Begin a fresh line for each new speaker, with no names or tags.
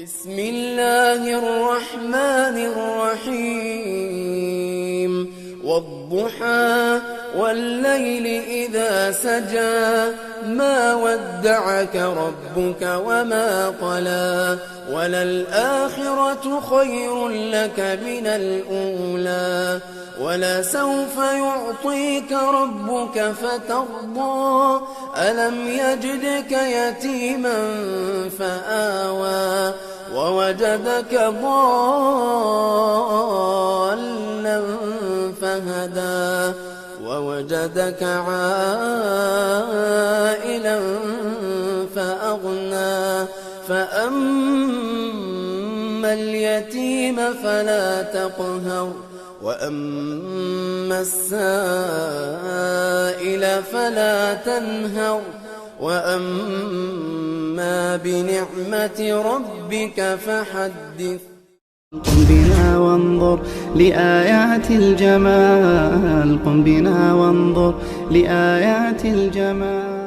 بسم الله الرحمن الرحيم والضحى والليل إذا سجى ما ودعك ربك وما قلى وللآخرة خير لك من الأولى ولسوف يعطيك ربك فترضى ألم يجدك يتيما فآوى ووجدك ضالا فهدى ووجدك عائلا فأغنى فأما اليتيم فلا تقهر وأما السائل فلا تنهر وأما بنعمة ربك فحدث.
قم بنا وانظر لآيات الجمال، قم بنا وانظر لآيات الجمال.